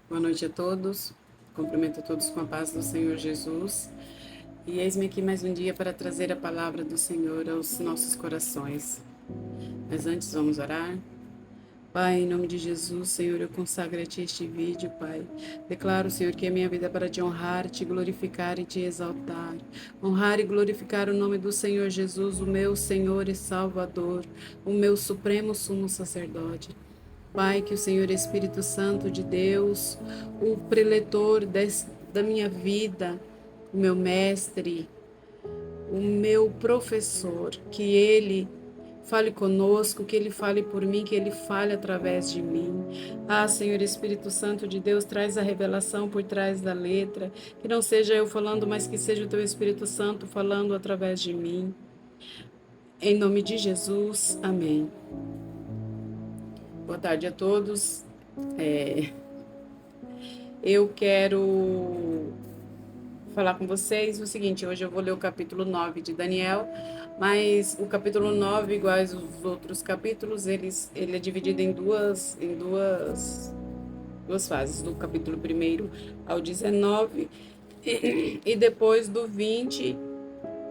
Boa noite a todos. Cumprimento a todos com a paz do Senhor Jesus. E eis-me aqui mais um dia para trazer a palavra do Senhor aos nossos corações. Mas antes vamos orar. Pai, em nome de Jesus, Senhor, eu consagro a Ti este vídeo, Pai. Declaro, Senhor, que a minha vida é para Te honrar, Te glorificar e Te exaltar. Honrar e glorificar o nome do Senhor Jesus, o meu Senhor e Salvador, o meu supremo sumo sacerdote. Pai, que o Senhor Espírito Santo de Deus, o preletor da minha vida, o meu mestre, o meu professor, que ele fale conosco, que ele fale por mim, que ele fale através de mim. Ah, Senhor Espírito Santo de Deus, traz a revelação por trás da letra, que não seja eu falando, mas que seja o teu Espírito Santo falando através de mim. Em nome de Jesus, amém. Boa tarde a todos. Eu quero falar com vocês o seguinte: hoje eu vou ler o capítulo 9 de Daniel, mas o capítulo 9, igual aos outros capítulos, ele é dividido em duas fases, do capítulo 1 ao 19 e depois do 20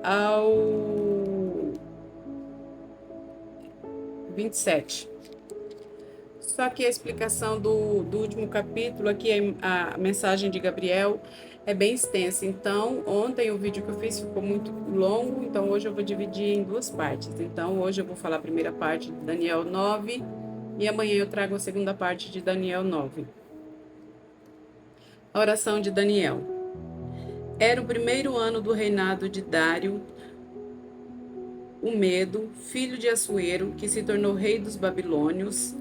ao 27. Só que a explicação do último capítulo, aqui a mensagem de Gabriel, é bem extensa. Então, ontem o vídeo que eu fiz ficou muito longo, então hoje eu vou dividir em duas partes. Então, hoje eu vou falar a primeira parte de Daniel 9 e amanhã eu trago a segunda parte de Daniel 9. A oração de Daniel. Era o primeiro ano do reinado de Dário, o Medo, filho de Assuero, que se tornou rei dos babilônios.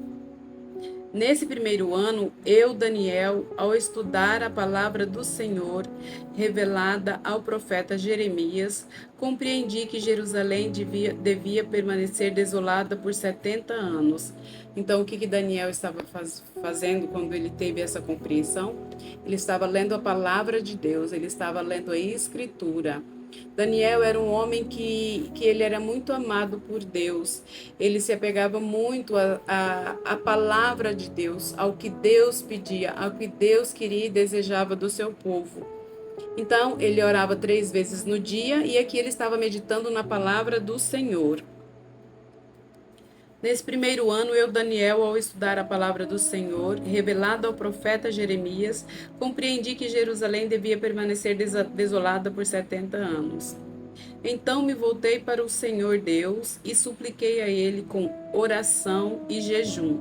Nesse primeiro ano, eu, Daniel, ao estudar a palavra do Senhor, revelada ao profeta Jeremias, compreendi que Jerusalém devia permanecer desolada por 70 anos. Então, o que Daniel estava fazendo quando ele teve essa compreensão? Ele estava lendo a palavra de Deus, ele estava lendo a Escritura. Daniel era um homem que ele era muito amado por Deus. Ele se apegava muito à palavra de Deus, ao que Deus pedia, ao que Deus queria e desejava do seu povo. Então, ele orava 3 vezes no dia e aqui ele estava meditando na palavra do Senhor. Nesse primeiro ano, eu, Daniel, ao estudar a palavra do Senhor, revelada ao profeta Jeremias, compreendi que Jerusalém devia permanecer desolada por 70 anos. Então me voltei para o Senhor Deus e supliquei a Ele com oração e jejum.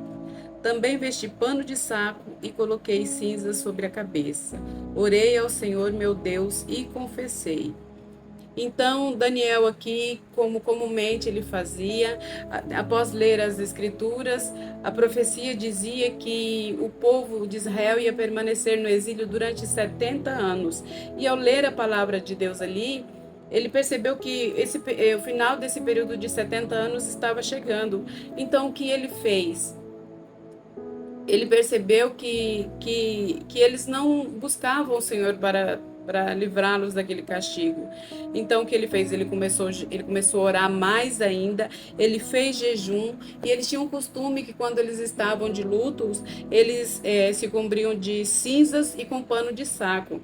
Também vesti pano de saco e coloquei cinzas sobre a cabeça. Orei ao Senhor meu Deus e confessei. Então, Daniel aqui, como comumente ele fazia, após ler as escrituras, a profecia dizia que o povo de Israel ia permanecer no exílio durante 70 anos. E ao ler a palavra de Deus ali, ele percebeu que o final desse período de 70 anos estava chegando. Então, o que ele fez? Ele percebeu que eles não buscavam o Senhor para livrá-los daquele castigo. Então, o que ele fez? Ele começou a orar mais ainda, ele fez jejum, e eles tinham um costume que quando eles estavam de lutos, eles se cobriam de cinzas e com pano de saco.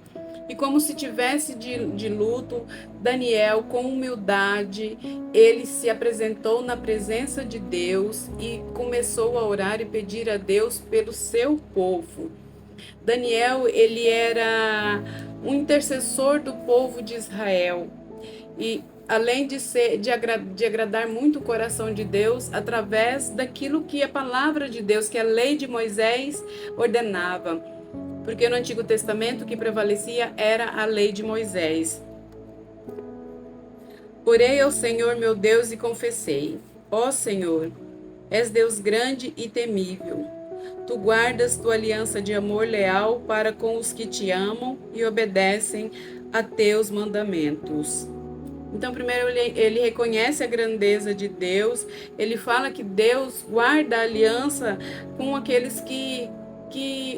E como se tivesse de luto, Daniel, com humildade, ele se apresentou na presença de Deus e começou a orar e pedir a Deus pelo seu povo. Daniel, ele era um intercessor do povo de Israel. E além de agradar muito o coração de Deus, através daquilo que a palavra de Deus, que a lei de Moisés ordenava. Porque no Antigo Testamento o que prevalecia era a lei de Moisés. Orei ao Senhor meu Deus e confessei: ó Senhor, és Deus grande e temível. Tu guardas tua aliança de amor leal para com os que te amam e obedecem a teus mandamentos. Então, primeiro ele reconhece a grandeza de Deus, ele fala que Deus guarda a aliança com aqueles que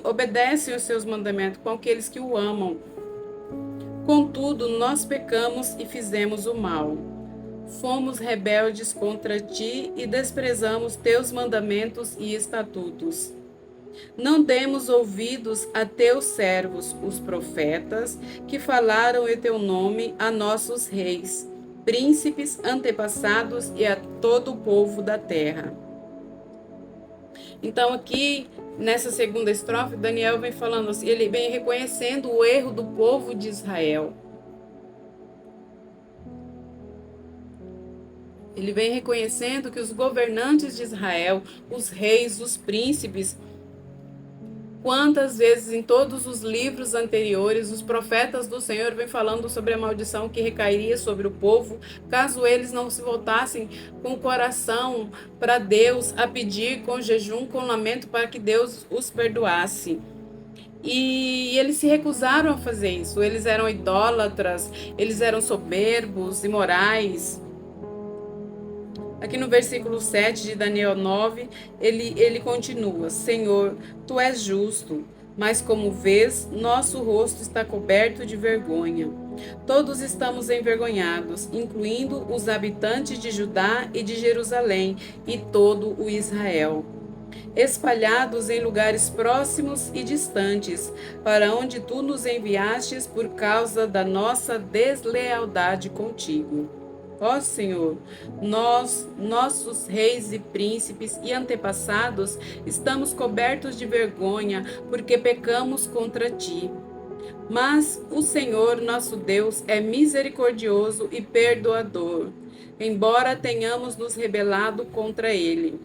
obedecem os seus mandamentos, com aqueles que o amam. Contudo, nós pecamos e fizemos o mal. Fomos rebeldes contra ti e desprezamos teus mandamentos e estatutos. Não demos ouvidos a teus servos, os profetas, que falaram em teu nome a nossos reis, príncipes, antepassados e a todo o povo da terra. Então, aqui, nessa segunda estrofe, Daniel vem falando assim, ele vem reconhecendo o erro do povo de Israel. Ele vem reconhecendo que os governantes de Israel, os reis, os príncipes, quantas vezes em todos os livros anteriores, os profetas do Senhor vêm falando sobre a maldição que recairia sobre o povo, caso eles não se voltassem com o coração para Deus, a pedir com jejum, com lamento, para que Deus os perdoasse. E eles se recusaram a fazer isso. Eles eram idólatras, eles eram soberbos, imorais. Aqui no versículo 7 de Daniel 9, ele continua: Senhor, tu és justo, mas como vês, nosso rosto está coberto de vergonha. Todos estamos envergonhados, incluindo os habitantes de Judá e de Jerusalém e todo o Israel, espalhados em lugares próximos e distantes, para onde tu nos enviastes por causa da nossa deslealdade contigo. Ó Senhor, nós, nossos reis e príncipes e antepassados, estamos cobertos de vergonha, porque pecamos contra ti. Mas o Senhor, nosso Deus, é misericordioso e perdoador, embora tenhamos nos rebelado contra ele.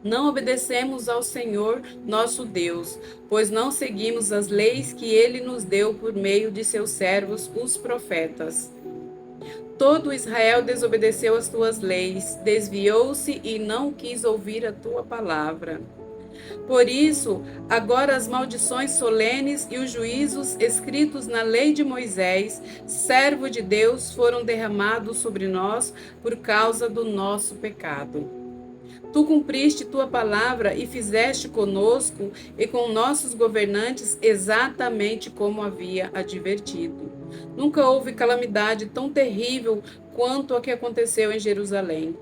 Não obedecemos ao Senhor, nosso Deus, pois não seguimos as leis que ele nos deu por meio de seus servos, os profetas. Todo Israel desobedeceu as tuas leis, desviou-se e não quis ouvir a tua palavra. Por isso, agora as maldições solenes e os juízos escritos na lei de Moisés, servo de Deus, foram derramados sobre nós por causa do nosso pecado. Tu cumpriste tua palavra e fizeste conosco e com nossos governantes exatamente como havia advertido. Nunca houve calamidade tão terrível quanto a que aconteceu em Jerusalém.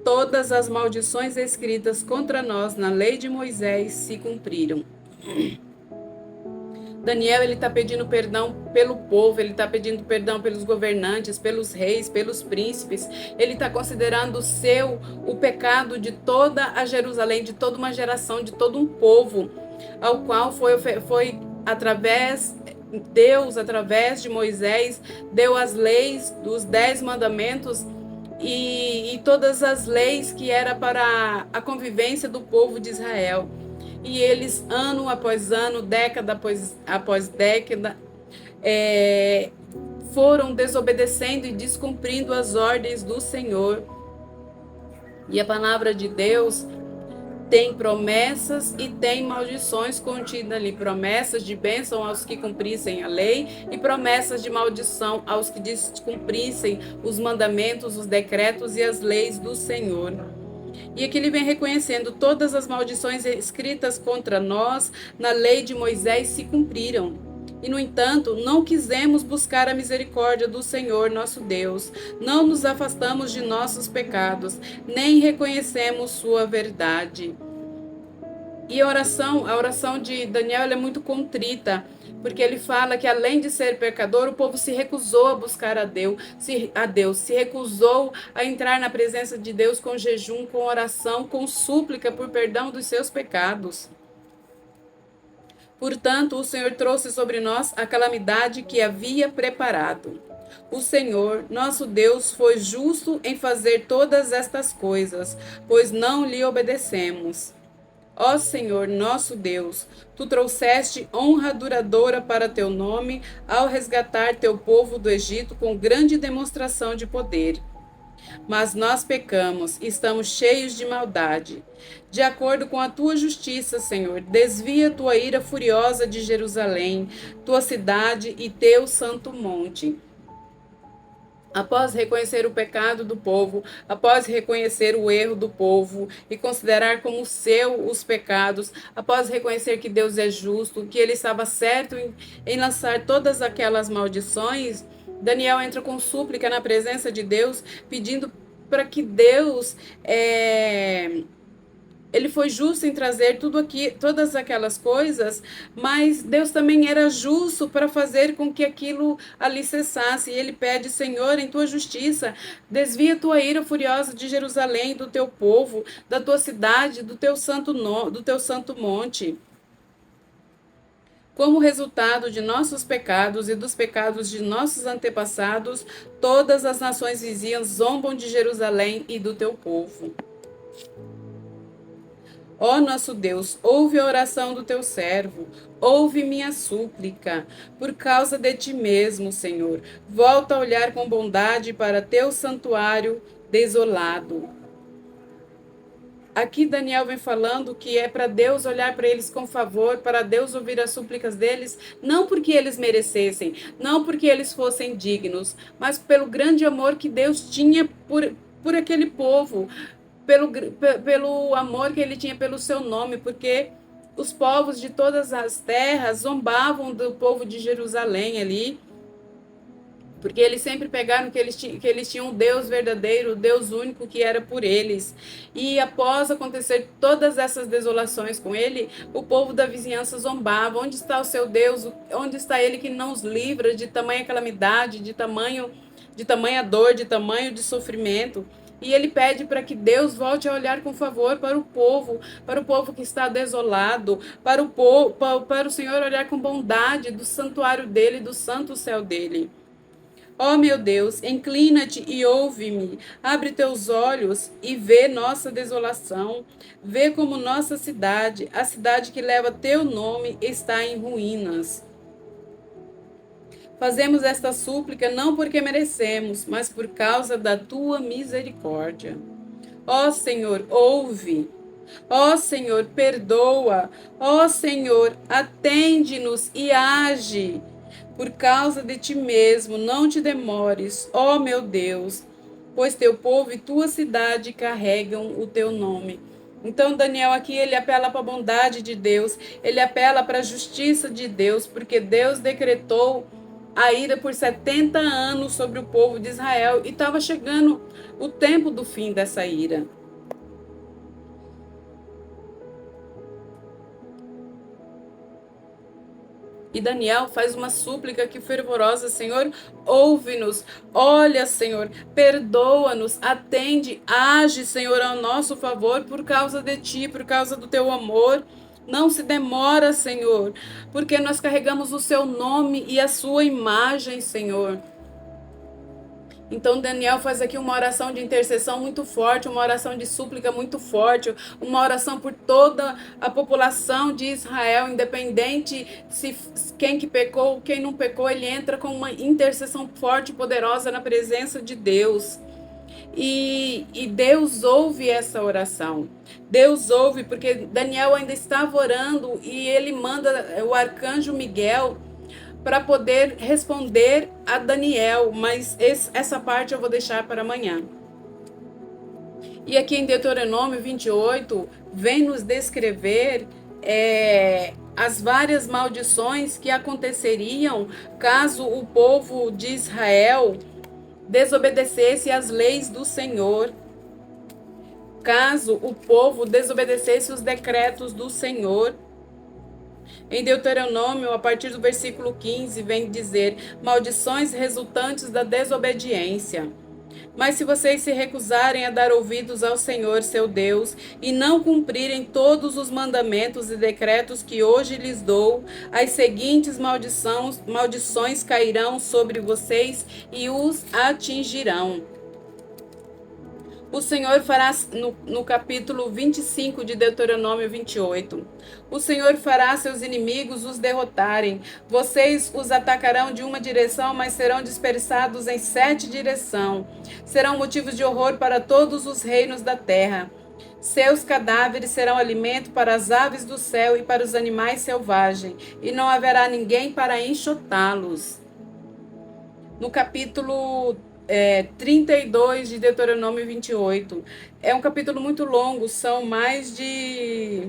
Todas as maldições escritas contra nós na lei de Moisés se cumpriram. Daniel, ele está pedindo perdão pelo povo, ele está pedindo perdão pelos governantes, pelos reis, pelos príncipes. Ele está considerando o pecado de toda a Jerusalém, de toda uma geração, de todo um povo, ao qual foi através Deus, através de Moisés, deu as leis dos 10 mandamentos e todas as leis que era para a convivência do povo de Israel. E eles, ano após ano, década após década, foram desobedecendo e descumprindo as ordens do Senhor. E a palavra de Deus tem promessas e tem maldições contidas ali. Promessas de bênção aos que cumprissem a lei e promessas de maldição aos que descumprissem os mandamentos, os decretos e as leis do Senhor. E aqui ele vem reconhecendo todas as maldições escritas contra nós na lei de Moisés se cumpriram. E, no entanto, não quisemos buscar a misericórdia do Senhor nosso Deus. Não nos afastamos de nossos pecados, nem reconhecemos sua verdade. E a oração de Daniel é muito contrita, porque ele fala que além de ser pecador, o povo se recusou a buscar a Deus, se recusou a entrar na presença de Deus com jejum, com oração, com súplica por perdão dos seus pecados. Portanto, o Senhor trouxe sobre nós a calamidade que havia preparado. O Senhor, nosso Deus, foi justo em fazer todas estas coisas, pois não lhe obedecemos. Ó Senhor, nosso Deus, tu trouxeste honra duradoura para teu nome ao resgatar teu povo do Egito com grande demonstração de poder. Mas nós pecamos, estamos cheios de maldade. De acordo com a tua justiça, Senhor, desvia tua ira furiosa de Jerusalém, tua cidade e teu santo monte. Após reconhecer o pecado do povo, após reconhecer o erro do povo e considerar como seu os pecados, após reconhecer que Deus é justo, que ele estava certo em lançar todas aquelas maldições, Daniel entra com súplica na presença de Deus, pedindo para que Deus Ele foi justo em trazer tudo aqui, todas aquelas coisas, mas Deus também era justo para fazer com que aquilo ali cessasse. E ele pede, Senhor, em tua justiça, desvia tua ira furiosa de Jerusalém, do teu povo, da tua cidade, do teu santo monte. Como resultado de nossos pecados e dos pecados de nossos antepassados, todas as nações vizinhas zombam de Jerusalém e do teu povo. Ó nosso Deus, ouve a oração do teu servo, ouve minha súplica, por causa de ti mesmo, Senhor. Volta a olhar com bondade para teu santuário desolado. Aqui Daniel vem falando que é para Deus olhar para eles com favor, para Deus ouvir as súplicas deles, não porque eles merecessem, não porque eles fossem dignos, mas pelo grande amor que Deus tinha por aquele povo, pelo amor que ele tinha pelo seu nome, porque os povos de todas as terras zombavam do povo de Jerusalém ali, porque eles sempre pegaram que eles tinham um Deus verdadeiro, o Deus único que era por eles. E após acontecer todas essas desolações com ele, o povo da vizinhança zombava. Onde está o seu Deus? Onde está ele que não os livra de tamanha calamidade, de tamanha dor, de tamanho de sofrimento? E ele pede para que Deus volte a olhar com favor para o povo que está desolado, para o Senhor olhar com bondade do santuário dele, do santo céu dele. Ó meu Deus, inclina-te e ouve-me. Abre teus olhos e vê nossa desolação. Vê como nossa cidade, a cidade que leva teu nome, está em ruínas. Fazemos esta súplica não porque merecemos, mas por causa da tua misericórdia. Ó Senhor, ouve. Ó Senhor, perdoa. Ó Senhor, atende-nos e age. Por causa de ti mesmo, não te demores, ó meu Deus, pois teu povo e tua cidade carregam o teu nome. Então Daniel aqui ele apela para a bondade de Deus, ele apela para a justiça de Deus, porque Deus decretou a ira por 70 anos sobre o povo de Israel e estava chegando o tempo do fim dessa ira. E Daniel faz uma súplica aqui fervorosa, Senhor, ouve-nos, olha, Senhor, perdoa-nos, atende, age, Senhor, ao nosso favor por causa de ti, por causa do teu amor. Não se demora, Senhor, porque nós carregamos o seu nome e a sua imagem, Senhor. Então Daniel faz aqui uma oração de intercessão muito forte, uma oração de súplica muito forte, uma oração por toda a população de Israel, independente se quem que pecou, quem não pecou, ele entra com uma intercessão forte e poderosa na presença de Deus. E Deus ouve essa oração. Deus ouve, porque Daniel ainda estava orando e ele manda o arcanjo Miguel para poder responder a Daniel, mas essa parte eu vou deixar para amanhã. E aqui em Deuteronômio 28, vem nos descrever as várias maldições que aconteceriam caso o povo de Israel desobedecesse às leis do Senhor. Caso o povo desobedecesse os decretos do Senhor. Em Deuteronômio, a partir do versículo 15, vem dizer: maldições resultantes da desobediência. Mas se vocês se recusarem a dar ouvidos ao Senhor, seu Deus, e não cumprirem todos os mandamentos e decretos que hoje lhes dou, as seguintes maldições cairão sobre vocês e os atingirão. O Senhor fará, no capítulo 25 de Deuteronômio 28, o Senhor fará seus inimigos os derrotarem. Vocês os atacarão de uma direção, mas serão dispersados em 7 direções. Serão motivos de horror para todos os reinos da terra. Seus cadáveres serão alimento para as aves do céu e para os animais selvagens, e não haverá ninguém para enxotá-los. No capítulo 32 de Deuteronômio 28. É um capítulo muito longo, são mais de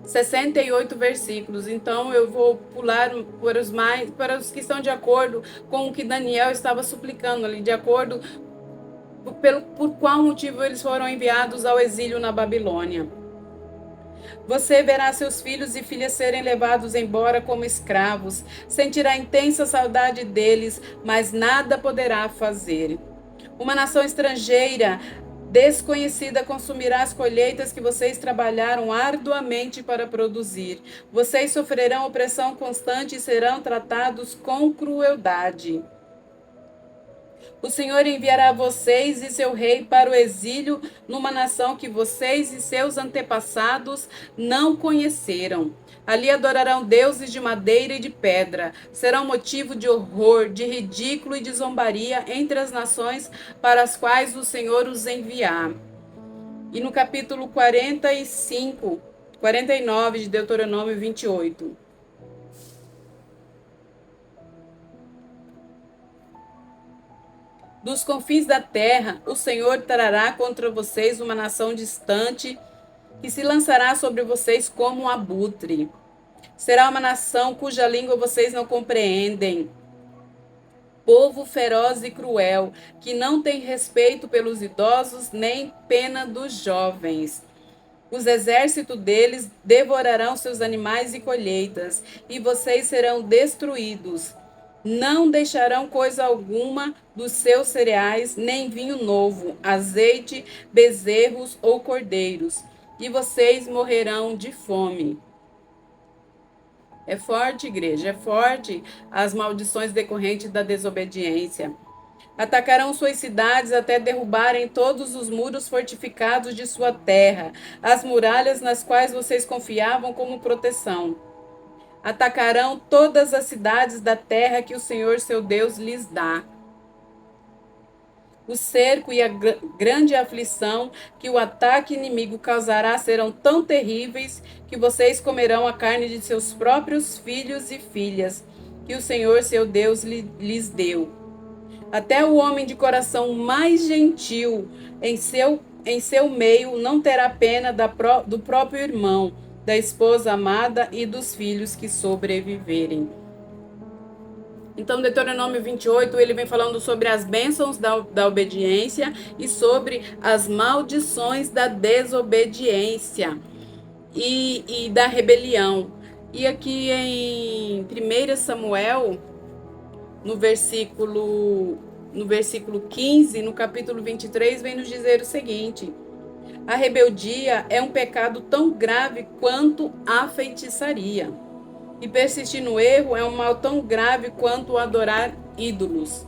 68 versículos. Então eu vou pular para os que estão de acordo com o que Daniel estava suplicando ali, de acordo por qual motivo eles foram enviados ao exílio na Babilônia. Você verá seus filhos e filhas serem levados embora como escravos, sentirá intensa saudade deles, mas nada poderá fazer. Uma nação estrangeira, desconhecida, consumirá as colheitas que vocês trabalharam arduamente para produzir. Vocês sofrerão opressão constante e serão tratados com crueldade. O Senhor enviará vocês e seu rei para o exílio numa nação que vocês e seus antepassados não conheceram. Ali adorarão deuses de madeira e de pedra. Serão motivo de horror, de ridículo e de zombaria entre as nações para as quais o Senhor os enviar. E no capítulo 49 de Deuteronômio 28. Dos confins da terra, o Senhor trará contra vocês uma nação distante que se lançará sobre vocês como um abutre. Será uma nação cuja língua vocês não compreendem. Povo feroz e cruel, que não tem respeito pelos idosos nem pena dos jovens. Os exércitos deles devorarão seus animais e colheitas, e vocês serão destruídos. Não deixarão coisa alguma dos seus cereais, nem vinho novo, azeite, bezerros ou cordeiros, e vocês morrerão de fome. É forte, igreja, é forte as maldições decorrentes da desobediência. Atacarão suas cidades até derrubarem todos os muros fortificados de sua terra, as muralhas nas quais vocês confiavam como proteção. Atacarão todas as cidades da terra que o Senhor seu Deus lhes dá. O cerco e a grande aflição que o ataque inimigo causará serão tão terríveis que vocês comerão a carne de seus próprios filhos e filhas, que o Senhor seu Deus lhes deu. Até o homem de coração mais gentil em seu meio não terá pena do próprio irmão, da esposa amada e dos filhos que sobreviverem. Então, Deuteronômio 28, ele vem falando sobre as bênçãos da obediência e sobre as maldições da desobediência e da rebelião. E aqui em 1 Samuel, no versículo 15, no capítulo 23, vem nos dizer o seguinte: a rebeldia é um pecado tão grave quanto a feitiçaria. E persistir no erro é um mal tão grave quanto adorar ídolos.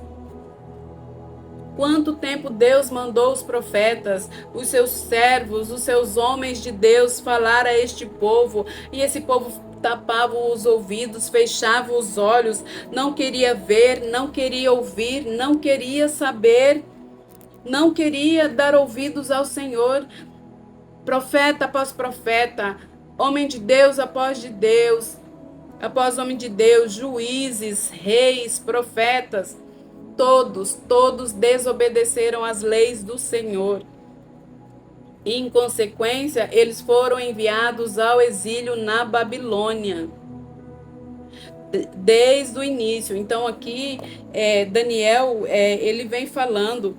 Quanto tempo Deus mandou os profetas, os seus servos, os seus homens de Deus falar a este povo, e esse povo tapava os ouvidos, fechava os olhos, não queria ver, não queria ouvir, não queria saber, não queria dar ouvidos ao Senhor. Profeta após profeta, homem de Deus após de Deus, após homem de Deus, juízes, reis, profetas, todos desobedeceram às leis do Senhor. E, em consequência, eles foram enviados ao exílio na Babilônia, desde o início. Então, aqui, Daniel, ele vem falando: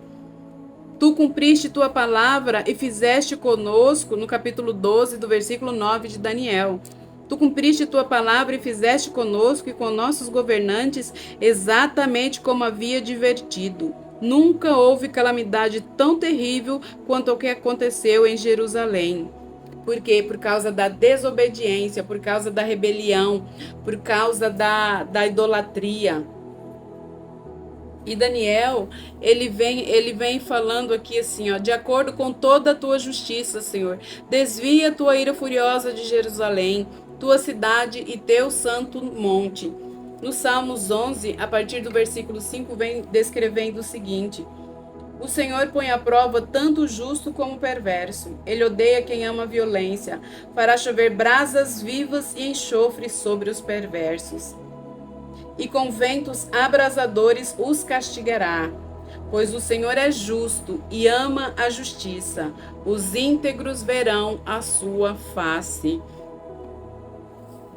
tu cumpriste tua palavra e fizeste conosco, no capítulo 12, do versículo 9 de Daniel. Tu cumpriste tua palavra e fizeste conosco e com nossos governantes exatamente como havia advertido. Nunca houve calamidade tão terrível quanto o que aconteceu em Jerusalém. Por quê? Por causa da desobediência, por causa da rebelião, por causa da idolatria. E Daniel, ele vem falando aqui assim, ó: de acordo com toda a tua justiça, Senhor, desvia a tua ira furiosa de Jerusalém, tua cidade e teu santo monte. No Salmos 11, a partir do versículo 5, vem descrevendo o seguinte: o Senhor põe à prova tanto o justo como o perverso. Ele odeia quem ama a violência, fará chover brasas vivas e enxofre sobre os perversos. E com ventos abrasadores os castigará, pois o Senhor é justo e ama a justiça. Os íntegros verão a sua face.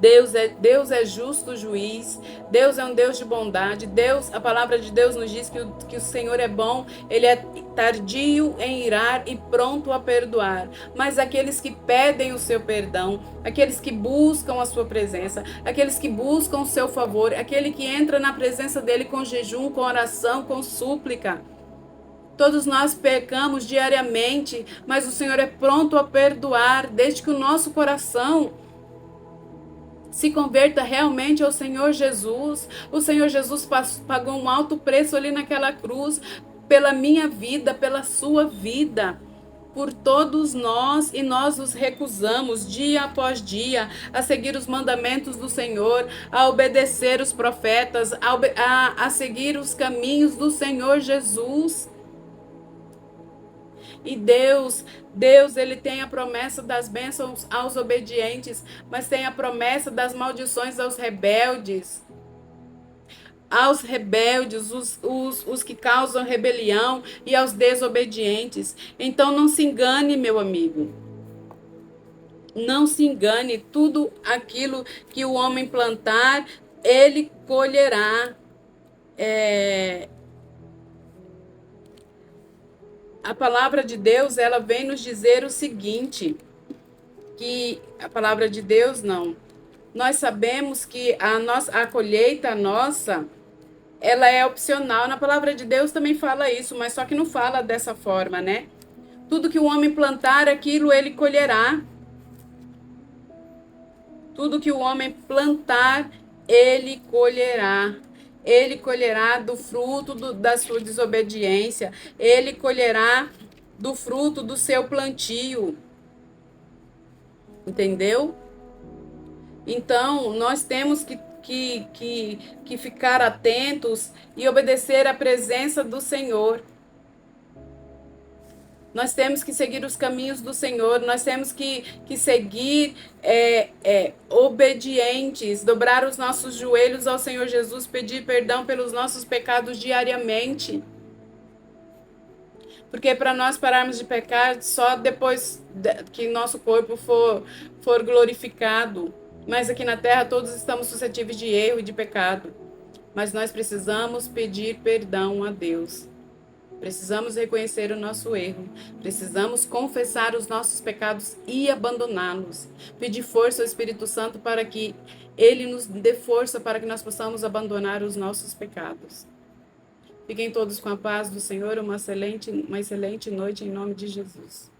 Deus é justo juiz, Deus é um Deus de bondade, a palavra de Deus nos diz que o Senhor é bom, Ele é tardio em irar e pronto a perdoar, mas aqueles que pedem o seu perdão, aqueles que buscam a sua presença, aqueles que buscam o seu favor, aquele que entra na presença dele com jejum, com oração, com súplica. Todos nós pecamos diariamente, mas o Senhor é pronto a perdoar, desde que o nosso coração se converta realmente ao Senhor Jesus. O Senhor Jesus pagou um alto preço ali naquela cruz, pela minha vida, pela sua vida, por todos nós, e nós nos recusamos dia após dia a seguir os mandamentos do Senhor, a obedecer os profetas, a seguir os caminhos do Senhor Jesus. E Deus, Ele tem a promessa das bênçãos aos obedientes, mas tem a promessa das maldições aos rebeldes. Aos rebeldes, os que causam rebelião, e aos desobedientes. Então não se engane, meu amigo. Não se engane, tudo aquilo que o homem plantar, ele colherá. A palavra de Deus, ela vem nos dizer o seguinte, que a palavra de Deus não. Nós sabemos que a colheita nossa, ela é opcional. Na palavra de Deus também fala isso, mas só que não fala dessa forma, né? Tudo que o homem plantar, aquilo ele colherá. Tudo que o homem plantar, ele colherá. Ele colherá do fruto da sua desobediência. Ele colherá do fruto do seu plantio. Entendeu? Então, nós temos que ficar atentos e obedecer à presença do Senhor. Nós temos que seguir os caminhos do Senhor, nós temos que seguir obedientes, dobrar os nossos joelhos ao Senhor Jesus, pedir perdão pelos nossos pecados diariamente. Porque para nós pararmos de pecar, só depois que nosso corpo for glorificado. Mas aqui na terra todos estamos suscetíveis de erro e de pecado. Mas nós precisamos pedir perdão a Deus. Precisamos reconhecer o nosso erro. Precisamos confessar os nossos pecados e abandoná-los. Pedir força ao Espírito Santo para que Ele nos dê força para que nós possamos abandonar os nossos pecados. Fiquem todos com a paz do Senhor. Uma excelente noite em nome de Jesus.